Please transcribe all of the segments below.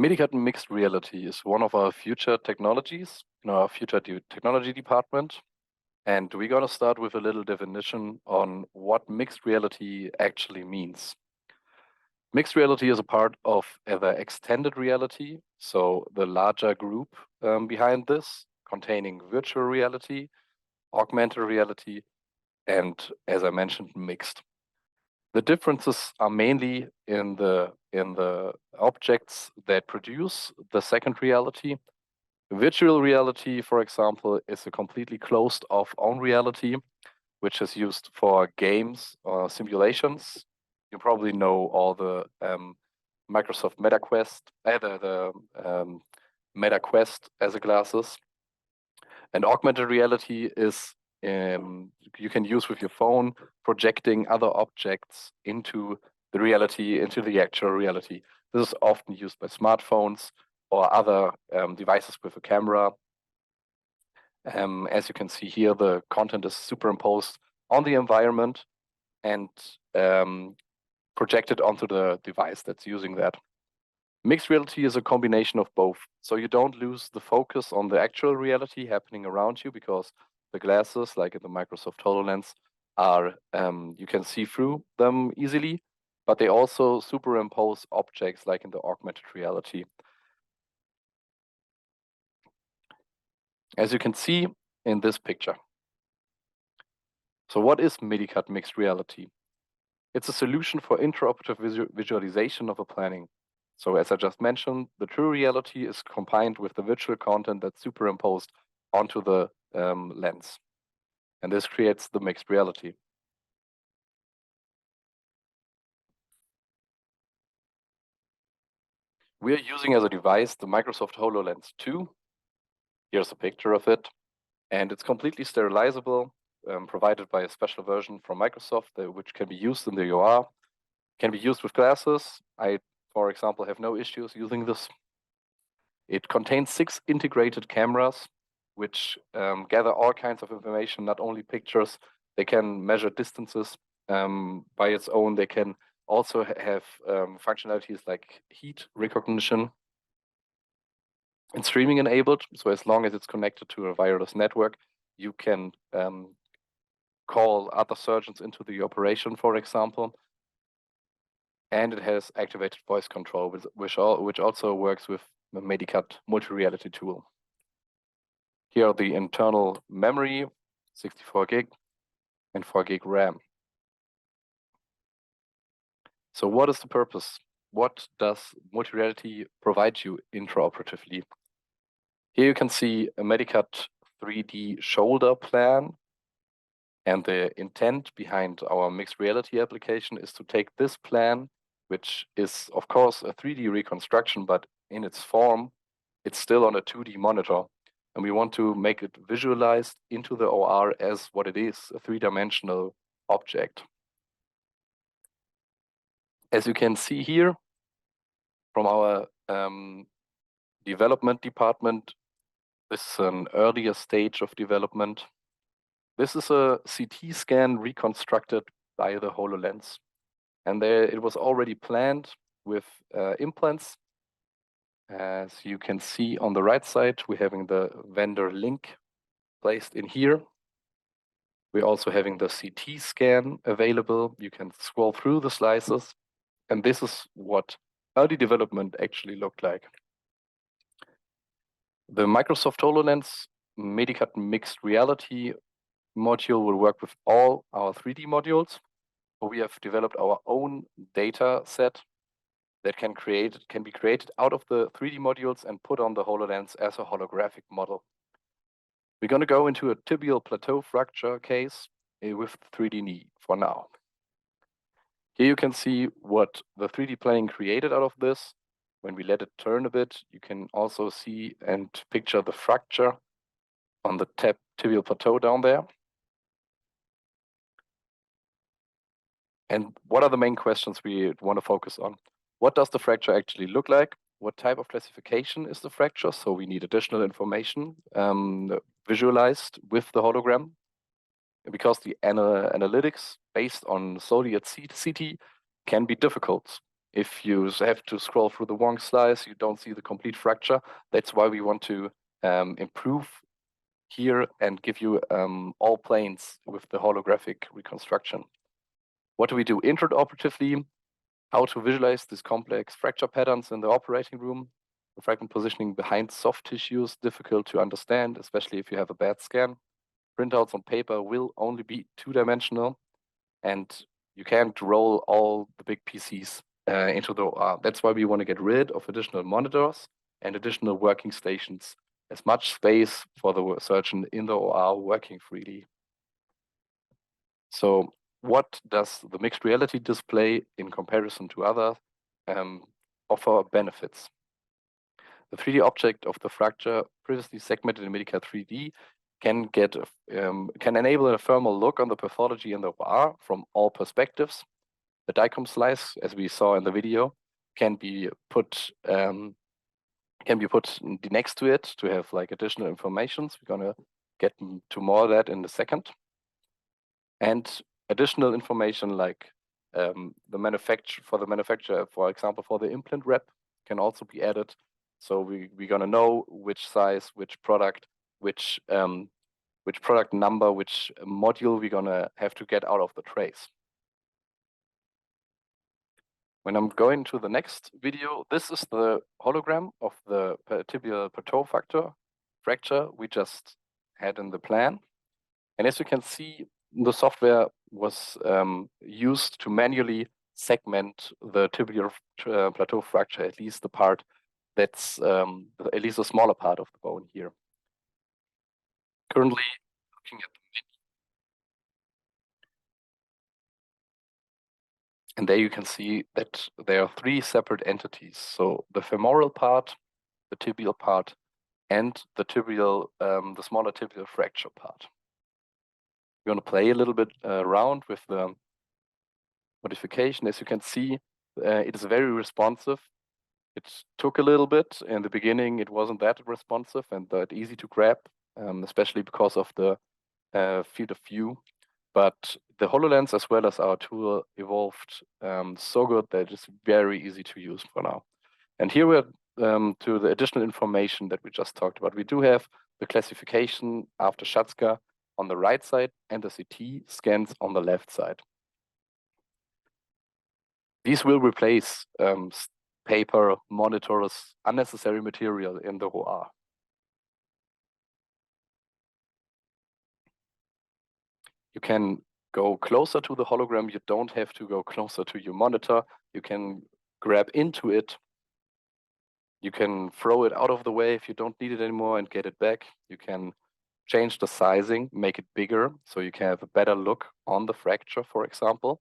mediCAD mixed reality is one of our future technologies in our future technology department. And we're going to start with a little definition on what mixed reality actually means. Mixed reality is a part of the extended reality, so the larger group behind this, containing virtual reality, augmented reality, and, as I mentioned, mixed. The differences are mainly in the objects that produce the second reality. Virtual reality, for example, is a completely closed-off own reality, which is used for games or simulations. You probably know all the Microsoft MetaQuest, the MetaQuest as a glasses. And augmented reality is you can use with your phone, projecting other objects into the reality, into the actual reality. This is often used by smartphones or other devices with a camera. As you can see here, the content is superimposed on the environment and projected onto the device that's using that. Mixed reality is a combination of both. So you don't lose the focus on the actual reality happening around you, because the glasses, like in the Microsoft HoloLens, are you can see through them easily, but they also superimpose objects like in the augmented reality. As you can see in this picture. So what is mediCAD mixed reality? It's a solution for intraoperative visualization of a planning. So as I just mentioned, the true reality is combined with the virtual content that's superimposed onto the lens. And this creates the mixed reality. We are using as a device the Microsoft HoloLens 2. Here's a picture of it. And it's completely sterilizable, provided by a special version from Microsoft, which can be used in the OR, can be used with glasses. I, for example, have no issues using this. It contains 6 integrated cameras, which gather all kinds of information, not only pictures. They can measure distances by its own. They can also have functionalities like heat recognition and streaming enabled. So as long as it's connected to a wireless network, you can call other surgeons into the operation, for example. And it has activated voice control, which also works with the mediCAD multi-reality tool. Here are the internal memory, 64 gig and 4 gig RAM. So what is the purpose? What does multi-reality provide you intraoperatively? Here you can see a mediCAD 3D shoulder plan. And the intent behind our mixed reality application is to take this plan, which is, of course, a 3D reconstruction, but in its form, it's still on a 2D monitor. And we want to make it visualized into the OR as what it is, a 3-dimensional object. As you can see here, from our development department, this is an earlier stage of development. This is a CT scan reconstructed by the HoloLens. And there it was already planned with implants. As you can see on the right side, we're having the vendor link placed in here. We're also having the CT scan available. You can scroll through the slices. And this is what early development actually looked like. The Microsoft HoloLens mediCAD mixed reality module will work with all our 3D modules. We have developed our own data set that can be created out of the 3D modules and put on the HoloLens as a holographic model. We're going to go into a tibial plateau fracture case with 3D knee for now. Here you can see what the 3D planning created out of this. When we let it turn a bit, you can also see and picture the fracture on the tibial plateau down there. And what are the main questions we want to focus on? What does the fracture actually look like? What type of classification is the fracture? So we need additional information visualized with the hologram, because the analytics based on solely at CT can be difficult. If you have to scroll through the wrong slice, you don't see the complete fracture. That's why we want to improve here and give you all planes with the holographic reconstruction. What do we do intraoperatively? How to visualize these complex fracture patterns in the operating room. The fragment positioning behind soft tissues, difficult to understand, especially if you have a bad scan. Printouts on paper will only be two-dimensional, and you can't roll all the big PCs into the OR. That's why we want to get rid of additional monitors and additional working stations. As much space for the surgeon in the OR working freely. So what does the mixed reality display in comparison to other offer benefits? The 3D object of the fracture previously segmented in mediCAD 3D can enable a thermal look on the pathology in the OR from all perspectives. The DICOM slice, as we saw in the video, can be put next to it to have like additional informations. We're gonna get to more of that in a second. And additional information like the manufacturer, for example, for the implant rep can also be added. So we're gonna know which size, which product, which product number, which module we're gonna have to get out of the trace. When I'm going to the next video, this is the hologram of the tibial plateau fracture we just had in the plan. And as you can see, the software was used to manually segment the tibial plateau fracture, at least the part that's at least a smaller part of the bone here. Currently looking at the menu. And there you can see that there are 3 separate entities. So the femoral part, the tibial part, and the tibial, the smaller tibial fracture part. We're going to play a little bit around with the modification. As you can see, it is very responsive. It took a little bit. In the beginning, it wasn't that responsive and that easy to grab, especially because of the field of view. But the HoloLens, as well as our tool, evolved so good that it's very easy to use for now. And here we're to the additional information that we just talked about. We do have the classification after Schatzka on the right side and the CT scans on the left side. These will replace paper, monitors, unnecessary material in the OR. You can go closer to the hologram. You don't have to go closer to your monitor. You can grab into it. You can throw it out of the way if you don't need it anymore and get it back. You can change the sizing, make it bigger, so you can have a better look on the fracture, for example.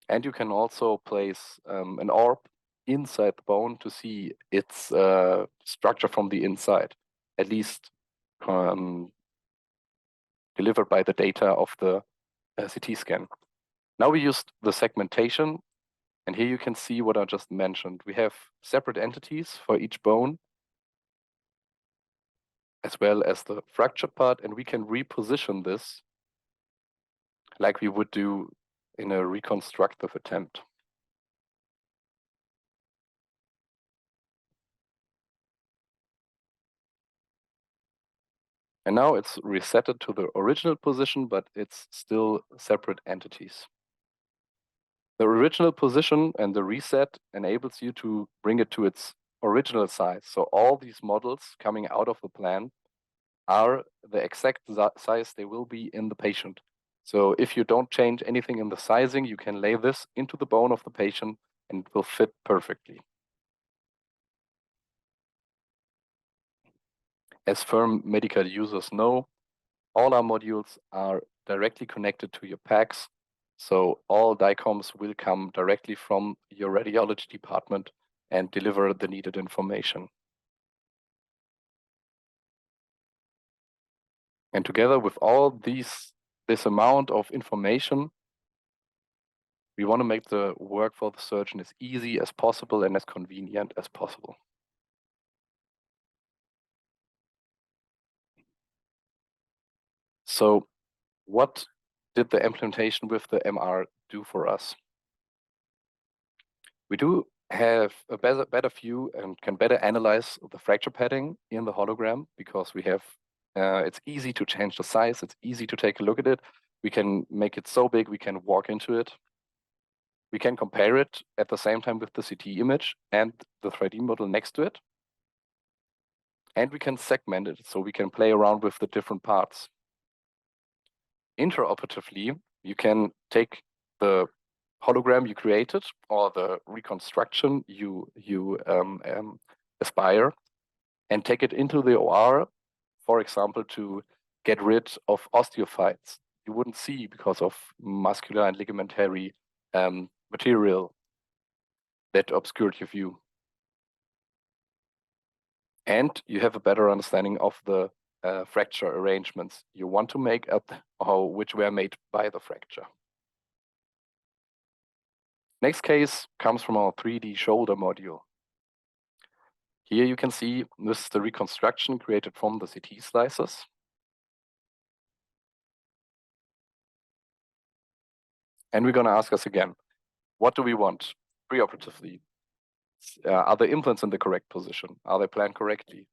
And you can also place an orb inside the bone to see its structure from the inside, at least delivered by the data of the CT scan. Now we used the segmentation, and here you can see what I just mentioned. We have separate entities for each bone, as well as the fractured part, and we can reposition this like we would do in a reconstructive attempt. And now it's resetted to the original position, but it's still separate entities. The original position and the reset enables you to bring it to its original size. So all these models coming out of the plan are the exact size they will be in the patient. So if you don't change anything in the sizing, you can lay this into the bone of the patient and it will fit perfectly. As firm mediCAD users know, all our modules are directly connected to your PACS. So all DICOMs will come directly from your radiology department and deliver the needed information. And together with all this amount of information, we want to make the work for the surgeon as easy as possible and as convenient as possible. So what did the implementation with the MR do for us? We do have a better view and can better analyze the fracture padding in the hologram because we have, it's easy to change the size, it's easy to take a look at it. We can make it so big we can walk into it. We can compare it at the same time with the CT image and the 3D model next to it. And we can segment it, so we can play around with the different parts. Intraoperatively, you can take the hologram you created or the reconstruction you aspire and take it into the OR, for example, to get rid of osteophytes you wouldn't see because of muscular and ligamentary material that obscured your view. And you have a better understanding of the fracture arrangements you want to make or which were made by the fracture. Next case comes from our 3D shoulder module. Here you can see this is the reconstruction created from the CT slices. And we're going to ask us again, what do we want preoperatively? Are the implants in the correct position? Are they planned correctly?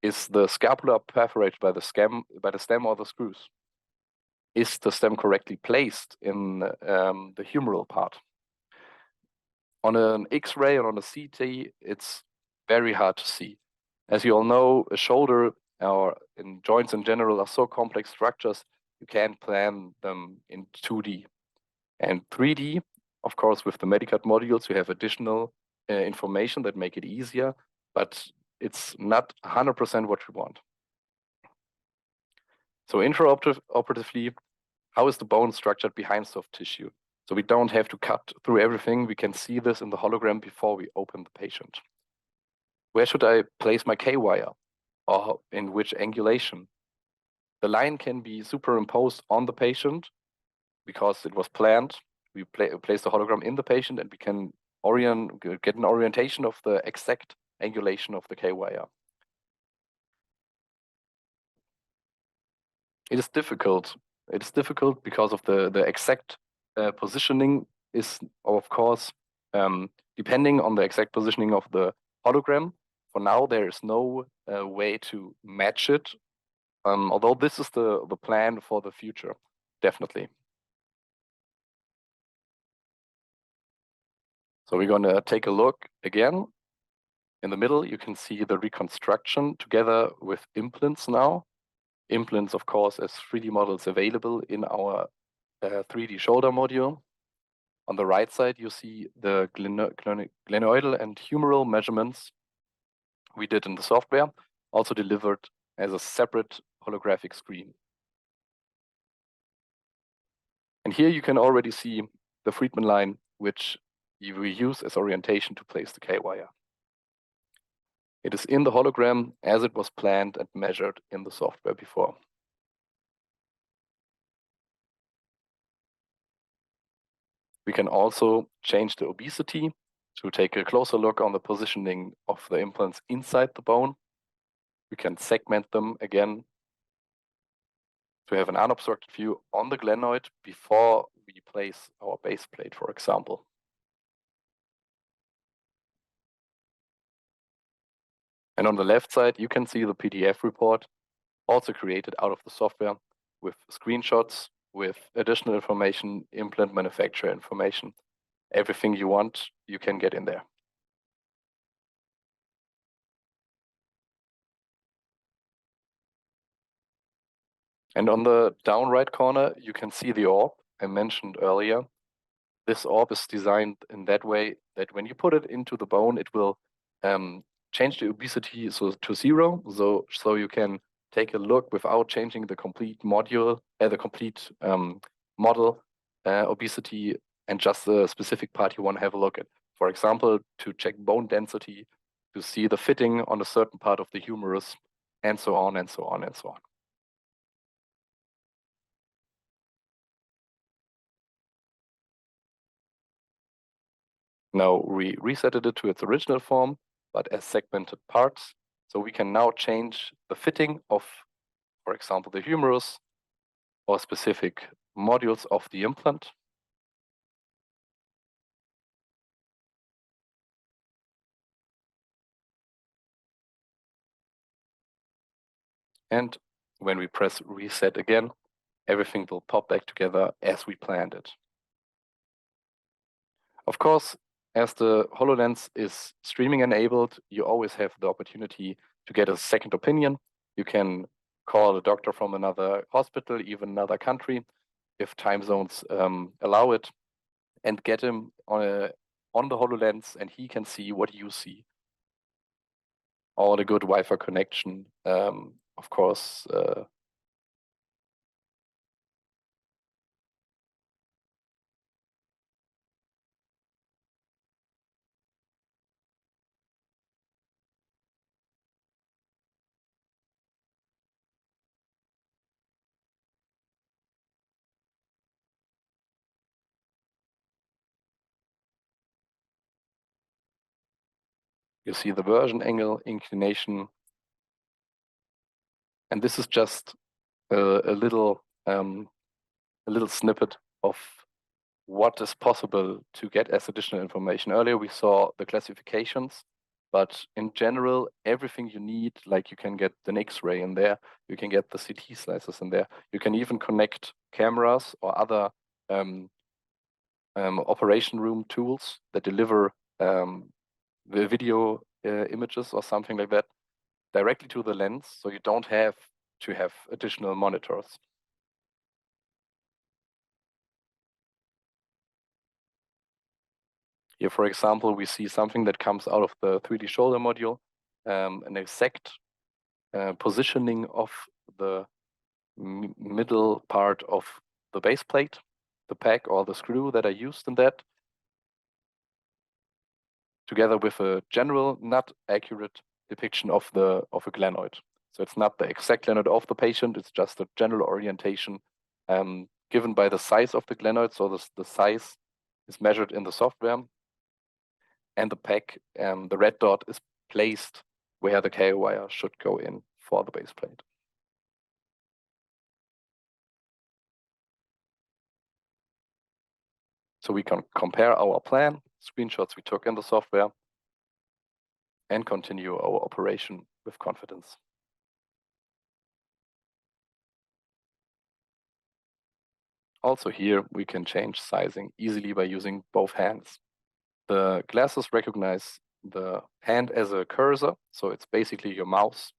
Is the scapula perforated by the stem or the screws? Is the stem correctly placed in the humeral part? On an X-ray and on a CT, it's very hard to see. As you all know, a shoulder or in joints in general are so complex structures, you can't plan them in 2D. And 3D, of course, with the mediCAD modules, you have additional information that make it easier, but it's not 100% what we want. So intraoperatively, how is the bone structured behind soft tissue? So we don't have to cut through everything. We can see this in the hologram before we open the patient. Where should I place my K-wire or in which angulation? The line can be superimposed on the patient because it was planned. We place the hologram in the patient and we can get an orientation of the exact angulation of the K-wire. It is difficult. It is difficult because of the exact positioning is, of course, depending on the exact positioning of the hologram. For now, there is no way to match it, although this is the plan for the future, definitely. So we're going to take a look again. In the middle, you can see the reconstruction together with implants now. Implants, of course, as 3D models available in our 3D shoulder module. On the right side, you see the glenoidal and humeral measurements we did in the software, also delivered as a separate holographic screen. And here you can already see the Friedman line, which we use as orientation to place the K-wire. It is in the hologram as it was planned and measured in the software before. We can also change the obesity to take a closer look on the positioning of the implants inside the bone. We can segment them again to have an unobstructed view on the glenoid before we place our base plate, for example. And on the left side, you can see the PDF report, also created out of the software with screenshots, with additional information, implant manufacturer information. Everything you want, you can get in there. And on the down right corner, you can see the orb I mentioned earlier. This orb is designed in that way that when you put it into the bone, it will change the obesity to 0. So you can take a look without changing the complete module, the complete model obesity and just the specific part you want to have a look at. For example, to check bone density, to see the fitting on a certain part of the humerus, and so on and so on and so on. Now we resetted it to its original form, but as segmented parts. So we can now change the fitting of, for example, the humerus or specific modules of the implant. And when we press reset again, everything will pop back together as we planned it. Of course, as the HoloLens is streaming enabled, you always have the opportunity to get a second opinion. You can call a doctor from another hospital, even another country, if time zones allow it, and get him on the HoloLens, and he can see what you see. All a good Wi-Fi connection, of course. You see the version angle, inclination, and this is just a little snippet of what is possible to get as additional information. Earlier we saw the classifications, but in general, everything you need, like you can get an X-ray in there, you can get the CT slices in there, you can even connect cameras or other operation room tools that deliver the video images or something like that directly to the lens, so you don't have to have additional monitors. Here, for example, we see something that comes out of the 3D shoulder module, an exact positioning of the middle part of the base plate, the peg or the screw that are used in that, together with a general, not accurate depiction of a glenoid. So it's not the exact glenoid of the patient, it's just a general orientation given by the size of the glenoid. So the size is measured in the software, and the peg, the red dot, is placed where the KO wire should go in for the base plate. So we can compare our plan, screenshots we took in the software, and continue our operation with confidence. Also here, we can change sizing easily by using both hands. The glasses recognize the hand as a cursor, so it's basically your mouse,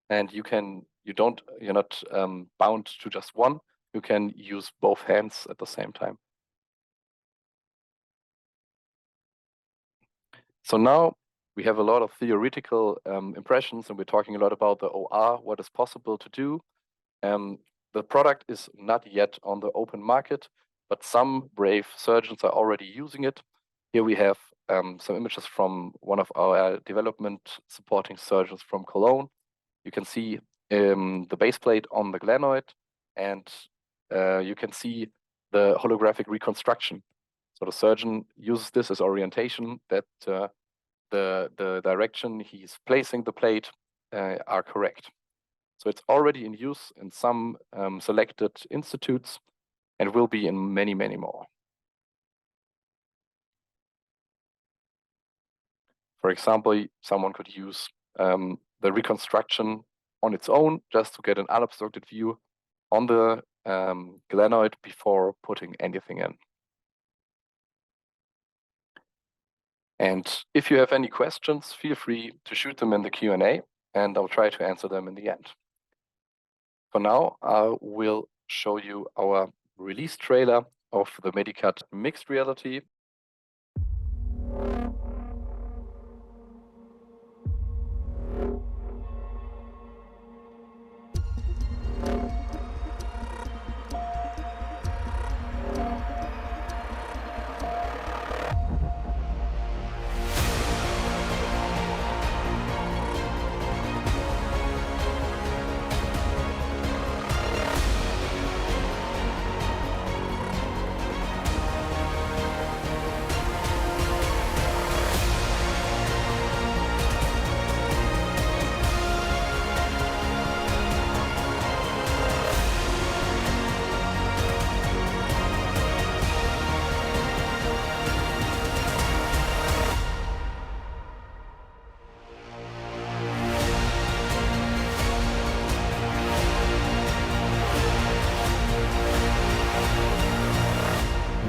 and you're not bound to just one. You can use both hands at the same time. So now we have a lot of theoretical impressions, and we're talking a lot about the OR, what is possible to do. The product is not yet on the open market, but some brave surgeons are already using it. Here we have some images from one of our development supporting surgeons from Cologne. You can see the base plate on the glenoid, and you can see the holographic reconstruction. So the surgeon uses this as orientation, that the direction he's placing the plate are correct. So it's already in use in some selected institutes and will be in many, many more. For example, someone could use the reconstruction on its own just to get an unobstructed view on the glenoid before putting anything in. And if you have any questions, feel free to shoot them in the Q&A, and I'll try to answer them in the end. For now, I will show you our release trailer of the mediCAD mixed reality.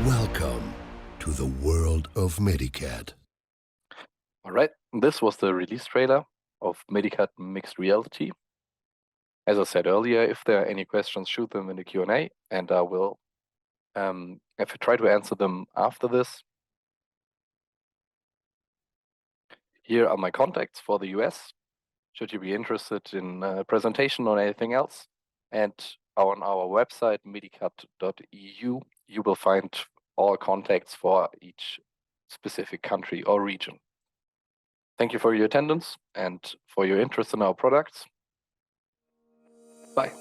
Welcome to the world of mediCAD. All right, this was the release trailer of mediCAD Mixed Reality. As I said earlier, if there are any questions, shoot them in the Q&A, and I will try to answer them after this. Here are my contacts for the US, should you be interested in a presentation or anything else. And on our website, medicad.eu, you will find all contacts for each specific country or region. Thank you for your attendance and for your interest in our products. Bye.